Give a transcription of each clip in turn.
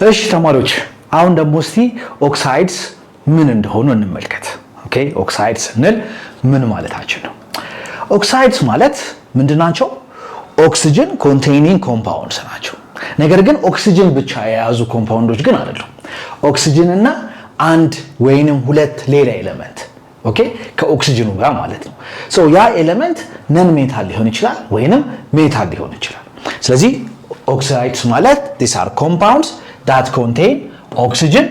እሺ ተማሪዎች አሁን ደግሞ እስቲ ኦክሳይድስ ምን እንደሆኑ እንመልከት። ኦኬ ኦክሳይድስ ስንል ምን ማለታችን ነው? ኦክሳይድስ ማለት ምንድናቸው? ኦክሲጅን ኮንቴይኒንግ ኮምፓውንድስ ናቸው። ነገር ግን ኦክሲጅን ብቻ የያዙ ኮምፓውንዶች ግን አይደሉም። ኦክሲጅን እና አንድ ወይንም ሁለት ሌላ ኤሌመንት ኦኬ ከኦክሲጅኑ ጋር ማለት ነው። ሶ ያ ኤሌመንት ነን ሜታል ሊሆን ይችላል ወይንም ሜታል ሊሆን ይችላል። ስለዚህ oxides ማለት these are compounds that contain oxygen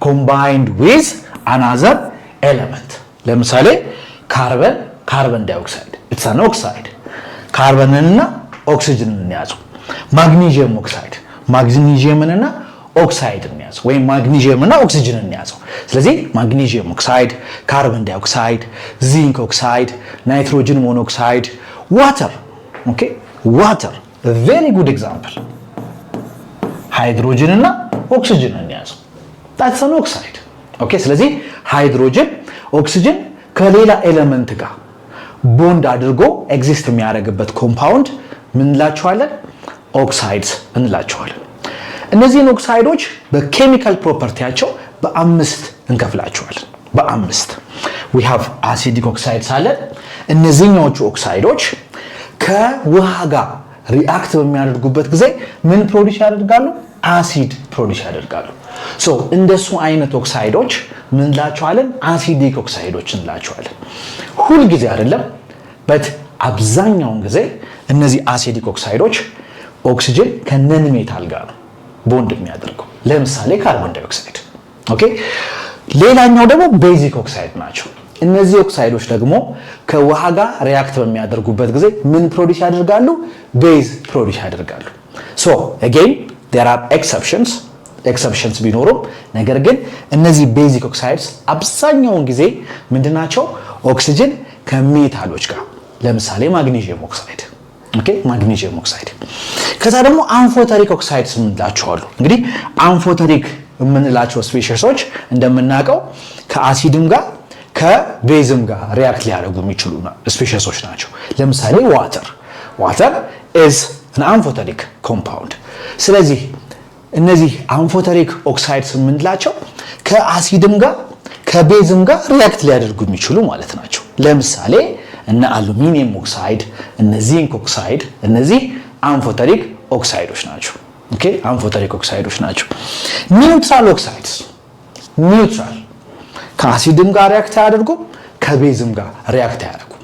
combined with another element. ለምሳሌ ካርበን ዳይኦክሳይድ it's an oxide ካርበንንና ኦክሲጅንን ያዘው። ማግኒዥየም ኦክሳይድ ማግኒዥየምንና ኦክሳይድን ያዘው ወይም ማግኒዥየምና ኦክሲጅንን ያዘው። ስለዚህ ማግኒዥየም ኦክሳይድ፣ ካርበን ዳይኦክሳይድ፣ ዚንክ ኦክሳይድ፣ ናይትሮጅን ሞኖክሳይድ፣ ዋተር ኦኬ ዋተር a very good example ሃይድሮጅን እና ኦክሲጅንን ያዘው that's an oxide ኦኬ። ስለዚህ ሃይድሮጅን ኦክሲጅን ከሌላ ኤሌመንት ጋር ቦንድ አድርጎ ኤግዚስት የሚያደርግበት ኮምፓውንድ ምን እንላቸዋለን? ኦክሳይድስ እንላቸዋለን። እነዚህን ኦክሳይዶች በኬሚካል ፕሮፐርቲያቸው በአምስት እንከፍላቸዋለን። በአምስት we have acidic oxides አለ። እነዚህኞቹ ኦክሳይዶች ከውሃ ጋር ሪአክት በሚያደርጉበት ጊዜ ምን ፕሮዲዩስ ያደርጋሉ? አሲድ ፕሮዲዩስ ያደርጋሉ። ሶ እንደሱ አይነት ኦክሳይዶች ምን እንላቸዋለን? አሲዲክ ኦክሳይዶች እንላቸዋለን። ሁል ጊዜ አይደለም በት አብዛኛውን ጊዜ እነዚህ አሲዲክ ኦክሳይዶች ኦክሲጅን ከነን ሜታል ጋር ነው ቦንድ የሚያደርገው። ለምሳሌ ካርቦን ዳይኦክሳይድ ኦኬ። ሌላኛው ደግሞ ቤዚክ ኦክሳይድ ናቸው። እነዚህ ኦክሳይዶች ደግሞ ከውሃ ጋር ሪአክት በሚያደርጉበት ጊዜ ምን ፕሮዲዩስ ያደርጋሉ? ቤዝ ፕሮዲዩስ ያደርጋሉ። ሶ again there are exceptions ቢኖሩም ነገር ግን እነዚህ ቤዚክ ኦክሳይድስ አብዛኛውን ጊዜ ምንድናቸው? ኦክሲጅን ከሜታሎች ጋር ለምሳሌ ማግኒዥየም ኦክሳይድ ኦኬ ማግኒዥየም ኦክሳይድ። ከዛ ደግሞ አምፎተሪክ ኦክሳይድስ የምንላቸው አሉ። እንግዲህ አምፎተሪክ የምንላቸው ስፔሺሶች እንደምናውቀው ከአሲድም ጋር ከቤዝም ጋር ሪአክት ሊያደርጉ የሚችሉ ስፔሺሶች ናቸው። ለምሳሌ ዋተር is an amphoteric compound። ስለዚህ እነዚህ አምፎተሪክ ኦክሳይድስ የምንላቸው ከአሲድም ጋር ከቤዝም ጋር ሪአክት ሊያደርጉ የሚችሉ ማለት ናቸው። ለምሳሌ እነ አሉሚኒየም ኦክሳይድ፣ እነ ዚንክ ኦክሳይድ እነዚህ አምፎተሪክ ኦክሳይዶች ናቸው። ኦኬ አምፎተሪክ ኦክሳይዶች ናቸው። ኒውትራል ኦክሳይድስ ኒውትራል ከአሲድም ጋር ሪአክት አያደርጉም ከቤዝም ጋር ሪአክት አያደርጉም።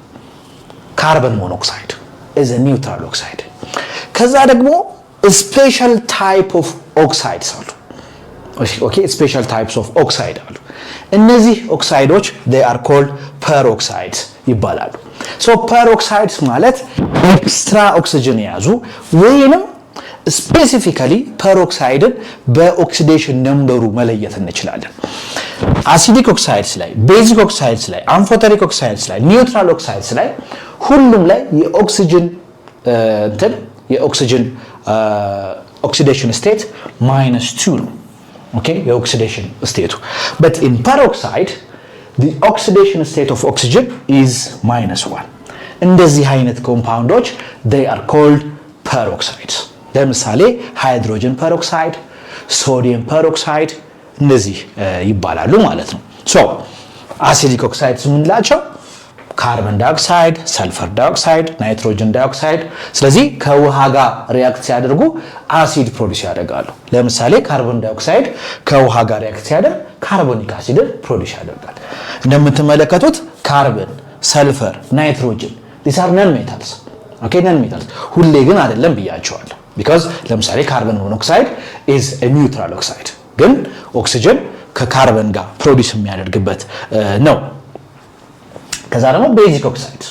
ካርበን ሞኖክሳይድ is a neutral oxide። ከዛ ደግሞ special type of oxides አሉ። ኦኬ special types of oxide አሉ። እነዚህ ኦክሳይዶች they are called peroxides ይባላሉ። so peroxides ማለት ኤክስትራ ኦክሲጅን የያዙ ወይንም ስፔሲፊካሊ ፐሮክሳይድን በኦክሲዴሽን ነምበሩ መለየት እንችላለን። አሲዲክ ኦክሳይድስ ላይ፣ ቤዚክ ኦክሳይድስ ላይ፣ አምፎተሪክ ኦክሳይድስ ላይ፣ ኒውትራል ኦክሳይድስ ላይ ሁሉም ላይ የኦክሲጅን ኦክሲዴሽን ስቴት -2 ነው። ኦኬ የኦክሲዴሽን ስቴቱ but in peroxide the oxidation state of oxygen is -1። እንደዚህ አይነት ኮምፓውንዶች they are called peroxides። ለምሳሌ ሃይድሮጅን ፐሮክሳይድ፣ ሶዲየም ፐሮክሳይድ እነዚህ ይባላሉ ማለት ነው። ሶ አሲዲክ ኦክሳይድስ የምንላቸው ካርበን ዳይኦክሳይድ፣ ሰልፈር ዳይኦክሳይድ፣ ናይትሮጅን ዳይኦክሳይድ። ስለዚህ ከውሃ ጋር ሪአክት ሲያደርጉ አሲድ ፕሮዲዩስ ያደርጋሉ። ለምሳሌ ካርበን ዳይኦክሳይድ ከውሃ ጋር ሪአክት ሲያደርግ ካርቦኒክ አሲድን ፕሮዲዩስ ያደርጋል። እንደምትመለከቱት ካርበን፣ ሰልፈር፣ ናይትሮጅን these are non metals ኦኬ non metals ሁሌ ግን አይደለም ብያቸዋለሁ። ቢኮዝ ለምሳሌ ካርበን ሞኖክሳይድ is a neutral oxide ግን ኦክሲጅን ከካርበን ጋር ፕሮዲዩስ የሚያደርግበት ነው። ከዛ ደግሞ ቤዚክ ኦክሳይድ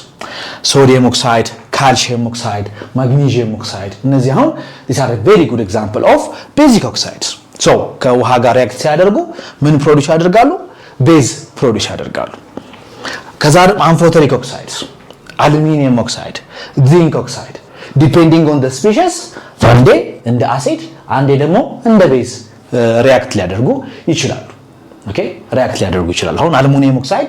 ሶዲየም ኦክሳይድ፣ ካልሲየም ኦክሳይድ፣ ማግኒዥየም ኦክሳይድ እነዚህ አሁን these are a very good example of basic oxides። so ከውሃ ጋር ሪአክት ሲያደርጉ ምን ፕሮዲዩስ ያደርጋሉ? ቤዝ ፕሮዲዩስ ያደርጋሉ። ከዛ አምፎተሪክ ኦክሳይድስ አሉሚኒየም ኦክሳይድ፣ ዚንክ ኦክሳይድ ዲፔንዲንግ ኦን ዘ ስፔሺስ አንዴ እንደ አሲድ አንዴ ደግሞ እንደ ቤዝ ሪአክት ሊያደርጉ ይችላሉ። ኦኬ ሪአክት ሊያደርጉ ይችላሉ። አሁን አሉሚኒየም ኦክሳይድ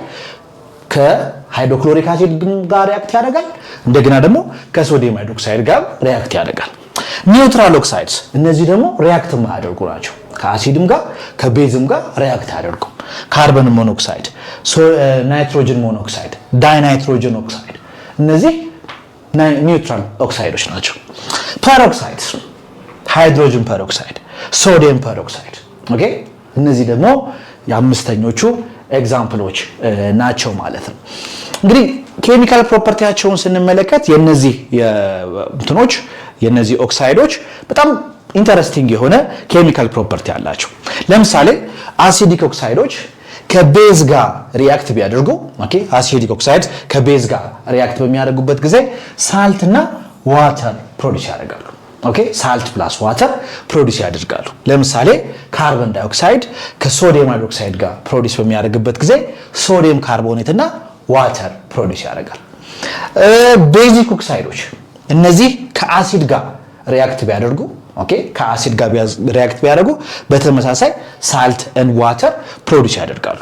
ከሃይድሮክሎሪክ አሲድ ጋር ሪአክት ያደርጋል። እንደገና ደግሞ ከሶዲየም ሃይድሮክሳይድ ጋር ሪአክት ያደርጋል። ኒውትራል ኦክሳይድስ እነዚህ ደግሞ ሪያክት የማያደርጉ ናቸው። ከአሲድም ጋር ከቤዝም ጋር ሪያክት አያደርጉም። ካርበን ሞኖክሳይድ፣ ናይትሮጅን ሞኖክሳይድ፣ ዳይናይትሮጅን ኦክሳይድ እነዚህ ኒውትራል ኦክሳይዶች ናቸው። ፐሮክሳይድስ ሃይድሮጅን ፐሮክሳይድ፣ ሶዲየም ፐሮክሳይድ ኦኬ እነዚህ ደግሞ የአምስተኞቹ ኤግዛምፕሎች ናቸው ማለት ነው። እንግዲህ ኬሚካል ፕሮፐርቲያቸውን ስንመለከት የነዚህ ኦክሳይዶች በጣም ኢንተረስቲንግ የሆነ ኬሚካል ፕሮፐርቲ አላቸው። ለምሳሌ አሲዲክ ኦክሳይዶች ከቤዝ ጋር ሪያክት ቢያደርጉ ኦኬ አሲዲክ ኦክሳይድ ከቤዝ ጋር ሪያክት በሚያደርጉበት ጊዜ ሳልት እና ዋተር ፕሮዲዩስ ያደርጋሉ። ኦኬ ሳልት ፕላስ ዋተር ፕሮዲዩስ ያደርጋሉ። ለምሳሌ ካርቦን ዳይኦክሳይድ ከሶዲየም ሃይድሮክሳይድ ጋር ፕሮዲዩስ በሚያደርግበት ጊዜ ሶዲየም ካርቦኔት እና ዋተር ፕሮዲዩስ ያደርጋል። ቤዚክ ኦክሳይዶች እነዚህ ከአሲድ ጋር ሪያክት ቢያደርጉ ኦኬ ከአሲድ ጋር ሪያክት ቢያደርጉ በተመሳሳይ ሳልት ኤንድ ዋተር ፕሮዲዩስ ያደርጋሉ።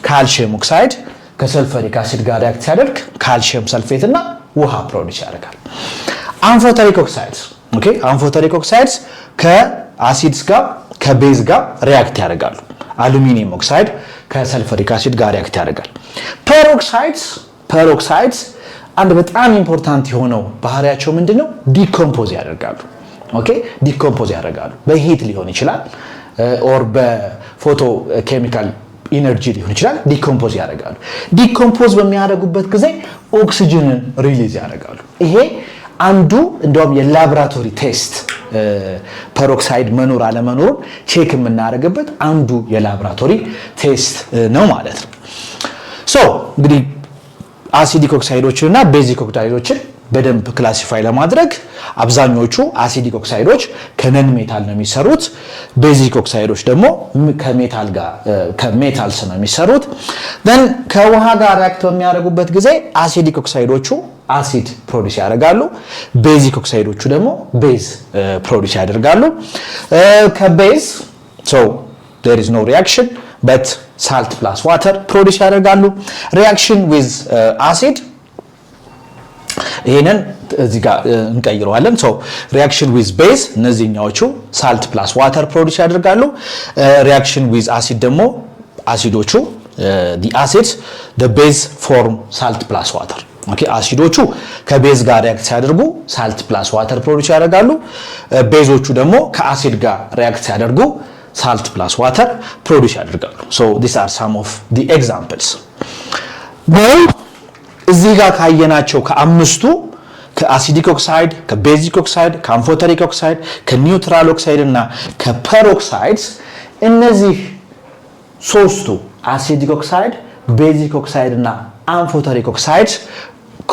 ካልሲየም ኦክሳይድ ከሰልፈሪክ አሲድ ጋር ሪያክት ሲያደርግ ካልሲየም ሰልፌት እና ውሃ ፕሮዲዩስ ያደርጋል። አምፎተሪክ ኦክሳይድስ ኦኬ አምፎተሪክ ኦክሳይድስ ከአሲድስ ጋር ከቤዝ ጋር ሪያክት ያደርጋሉ። አሉሚኒየም ኦክሳይድ ከሰልፈሪክ አሲድ ጋር ሪያክት ያደርጋል። ፐሮክሳይድስ አንድ በጣም ኢምፖርታንት የሆነው ባህሪያቸው ምንድነው? ዲኮምፖዝ ያደርጋሉ። ኦኬ ዲኮምፖዝ ያደርጋሉ። በሂት ሊሆን ይችላል ኦር በፎቶ ኬሚካል ኢነርጂ ሊሆን ይችላል። ዲኮምፖዝ ያደርጋሉ። ዲኮምፖዝ በሚያደርጉበት ጊዜ ኦክሲጅንን ሪሊዝ ያደርጋሉ። ይሄ አንዱ እንደውም የላቦራቶሪ ቴስት ፐሮክሳይድ መኖር አለመኖሩን ቼክ የምናደርግበት አንዱ የላቦራቶሪ ቴስት ነው ማለት ነው። ሶ እንግዲህ አሲዲክ ኦክሳይዶችን እና ቤዚክ ኦክሳይዶችን በደንብ ክላሲፋይ ለማድረግ አብዛኞቹ አሲዲክ ኦክሳይዶች ከነን ሜታል ነው የሚሰሩት። ቤዚክ ኦክሳይዶች ደግሞ ከሜታልስ ነው የሚሰሩት። ደን ከውሃ ጋር ሪአክት በሚያደርጉበት ጊዜ አሲዲክ ኦክሳይዶቹ አሲድ ፕሮዲዩስ ያደርጋሉ። ቤዚክ ኦክሳይዶቹ ደግሞ ቤዝ ፕሮዲዩስ ያደርጋሉ። ከቤዝ there is no reaction but salt plus water ፕሮዲዩስ ያደርጋሉ። reaction with acid ይሄንን እዚህ ጋር እንቀይረዋለን። reaction with base እነዚህኛዎቹ salt plus water ፕሮዲዩስ ያደርጋሉ። reaction with acid ደግሞ አሲዶቹ the acids the base form salt plus water ኦኬ አሲዶቹ ከቤዝ ጋር ሪአክት ሲያደርጉ ሳልት ፕላስ ዋተር ፕሮዲዩስ ያደርጋሉ። ቤዞቹ ደግሞ ከአሲድ ጋር ሪአክት ሲያደርጉ ሳልት ፕላስ ዋተር ፕሮዲዩስ ያደርጋሉ። so these are some of the examples now እዚህ ጋር ካየናቸው ከአምስቱ ከአሲዲክ ኦክሳይድ ከቤዚክ ኦክሳይድ ከአምፎተሪክ ኦክሳይድ ከኒውትራል ኦክሳይድ እና ከፐሮክሳይድስ እነዚህ ሶስቱ አሲዲክ ኦክሳይድ ቤዚክ ኦክሳይድ እና አምፎተሪክ ኦክሳይድስ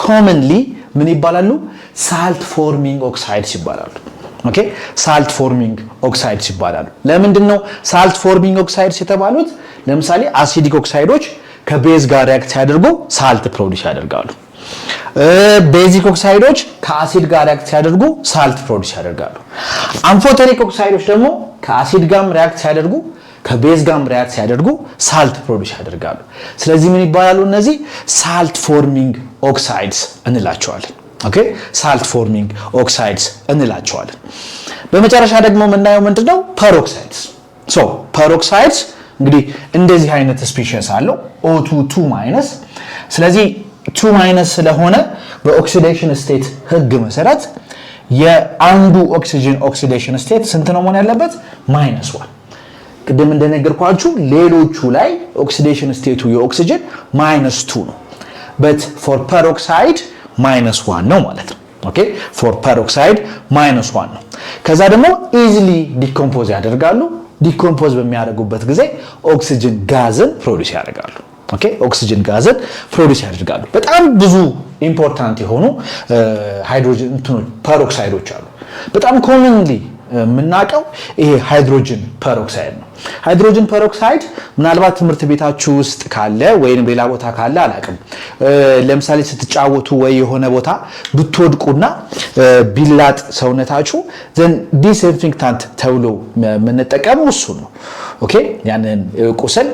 ኮመንሊ ምን ይባላሉ? ሳልት ፎርሚንግ ኦክሳይድስ ይባላሉ። ኦኬ ሳልት ፎርሚንግ ኦክሳይድስ ይባላሉ። ለምንድን ነው ሳልት ፎርሚንግ ኦክሳይድስ የተባሉት? ለምሳሌ አሲዲክ ኦክሳይዶች ከቤዝ ጋር ሪአክት ሲያደርጉ ሳልት ፕሮዲዩስ ያደርጋሉ። ቤዚክ ኦክሳይዶች ከአሲድ ጋር ሪአክት ሲያደርጉ ሳልት ፕሮዲዩስ ያደርጋሉ። አምፎተሪክ ኦክሳይዶች ደግሞ ከአሲድ ጋር ሪአክት ሲያደርጉ ከቤዝ ጋር ሪአክት ሲያደርጉ ሳልት ፕሮዲዩስ ያደርጋሉ። ስለዚህ ምን ይባላሉ? እነዚህ ሳልት ፎርሚንግ ኦክሳይድስ እንላቸዋለን። ኦኬ ሳልት ፎርሚንግ ኦክሳይድስ እንላቸዋለን። በመጨረሻ ደግሞ የምናየው ምንድነው? ፐሮክሳይድስ። ፐሮክሳይድስ እንግዲህ እንደዚህ አይነት ስፔሺስ አለው O2 ስለዚህ 2- ስለሆነ በኦክሲዴሽን ስቴት ህግ መሰረት የአንዱ ኦክሲጅን ኦክሲዴሽን ስቴት ስንት ነው መሆን ያለበት? -1 ቅድም እንደነገርኳችሁ ሌሎቹ ላይ ኦክሲዴሽን ስቴቱ የኦክሲጅን -2 ነው but for peroxide -1 ነው ማለት ነው። ኦኬ for peroxide -1 ነው። ከዛ ደግሞ easily decompose ያደርጋሉ። ዲኮምፖዝ በሚያደርጉበት ጊዜ ኦክሲጅን ጋዝን ፕሮዲዩስ ያደርጋሉ። ኦኬ ኦክሲጅን ጋዝን ፕሮዲዩስ ያደርጋሉ። በጣም ብዙ ኢምፖርታንት የሆኑ ሃይድሮጅን ፐሮክሳይዶች አሉ። በጣም ኮመንሊ የምናውቀው ይሄ ሃይድሮጅን ፐሮክሳይድ ነው። ሃይድሮጅን ፐሮክሳይድ ምናልባት ትምህርት ቤታችሁ ውስጥ ካለ ወይም ሌላ ቦታ ካለ አላውቅም። ለምሳሌ ስትጫወቱ ወይ የሆነ ቦታ ብትወድቁና ቢላጥ ሰውነታችሁ ዘን ዲስኢንፌክታንት ተብሎ የምንጠቀመው እሱ ነው። ኦኬ ያንን ቁስል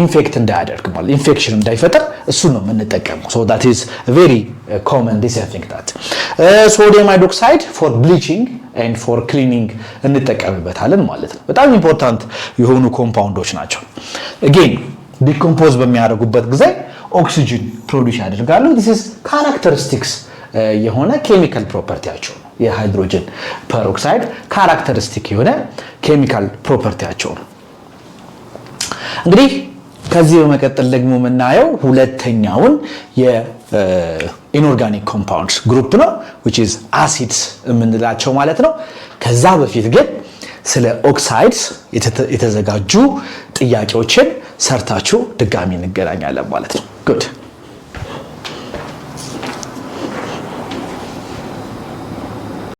ኢንፌክት እንዳያደርግ ማለት ኢንፌክሽን እንዳይፈጠር እሱ ነው የምንጠቀመው። so that is a very common disinfectant. sodium hydroxide for bleaching and for cleaning እንጠቀምበታለን ማለት ነው። በጣም ኢምፖርታንት የሆኑ ኮምፓውንዶች ናቸው። again ዲኮምፖዝ በሚያደርጉበት ጊዜ ኦክሲጅን ፕሮዲዩስ ያደርጋሉ። this is characteristics የሆነ ኬሚካል ፕሮፐርቲያቸው ነው። የሃይድሮጅን ፐሮክሳይድ ካራክተሪስቲክ የሆነ ኬሚካል ፕሮፐርቲያቸው ነው። እንግዲህ ከዚህ በመቀጠል ደግሞ የምናየው ሁለተኛውን የኢንኦርጋኒክ ኮምፓውንድስ ግሩፕ ነው which is acids የምንላቸው ማለት ነው። ከዛ በፊት ግን ስለ ኦክሳይድስ የተዘጋጁ ጥያቄዎችን ሰርታችሁ ድጋሚ እንገናኛለን ማለት ነው። good